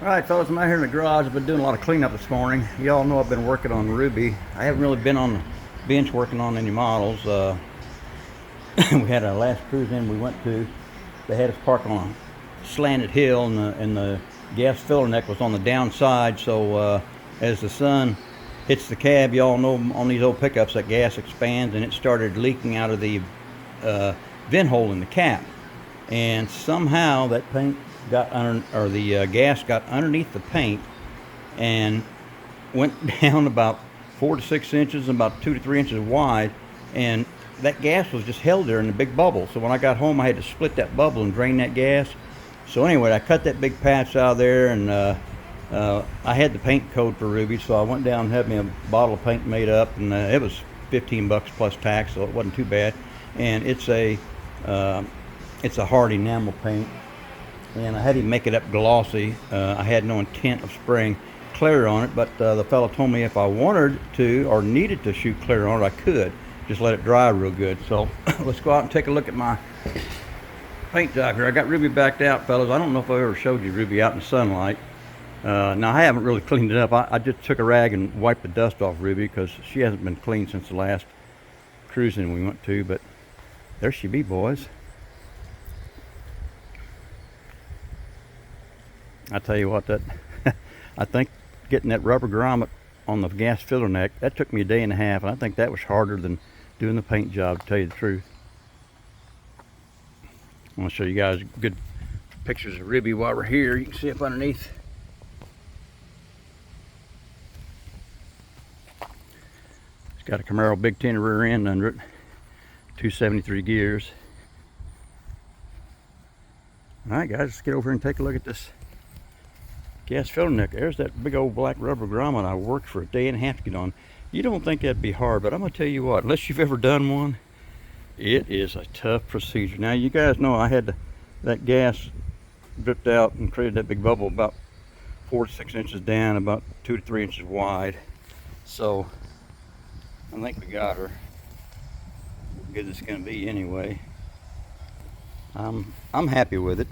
All right, fellas, I'm out here in the garage. I've been doing a lot of cleanup this morning. Y'all know I've been working on Ruby. I haven't really been on the bench working on any models. We had our last cruise in we went to. They had us park on a slanted hill, and the gas filler neck was on the downside. So as the sun hits the cab, y'all know on these old pickups that gas expands, and it started leaking out of the vent hole in the cap. And somehow that paint got under, or the gas got underneath the paint and went down about 4 to 6 inches and about 2 to 3 inches wide, and that gas was just held there in a big bubble. So when I got home, I had to split that bubble and drain that gas. So anyway, I cut that big patch out of there, and I had the paint code for Ruby, so I went down and had me a bottle of paint made up, and it was $15 plus tax, so it wasn't too bad. And it's a hard enamel paint, and I had him make it up glossy. I had no intent of spraying clear on it, but the fellow told me if I wanted to or needed to shoot clear on it, I could. Just let it dry real good. So let's go out and take a look at my paint job here. I got Ruby backed out, fellas. I don't know if I ever showed you Ruby out in the sunlight. Now, I haven't really cleaned it up. I just took a rag and wiped the dust off Ruby because she hasn't been clean since the last cruising we went to, but there she be, boys. I tell you what, that I think getting that rubber grommet on the gas filler neck, that took me a day and a half, and I think that was harder than doing the paint job, to tell you the truth. I want to show you guys good pictures of Ruby while we're here. You can see up underneath. It's got a Camaro Big 10 rear end under it, 273 gears. All right, guys, let's get over here and take a look at this gas filler neck. There's that big old black rubber grommet I worked for a day and a half to get on. You don't think that'd be hard, but I'm gonna tell you what, unless you've ever done one, it is a tough procedure. Now, you guys know I had that gas dripped out and created that big bubble about 4 to 6 inches down, about 2 to 3 inches wide. So I think we got her. How good it's gonna be anyway. I'm happy with it.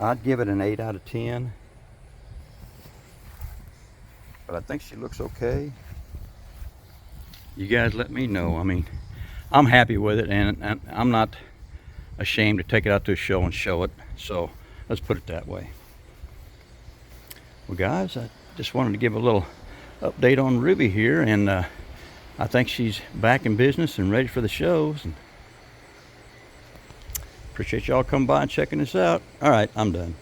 I'd give it an 8 out of 10, but I think she looks okay. You guys let me know. I mean, I'm happy with it, and I'm not ashamed to take it out to a show and show it. So let's put it that way. Well, guys, I just wanted to give a little update on Ruby here, and I think she's back in business and ready for the shows. And appreciate y'all coming by and checking this out. All right, I'm done.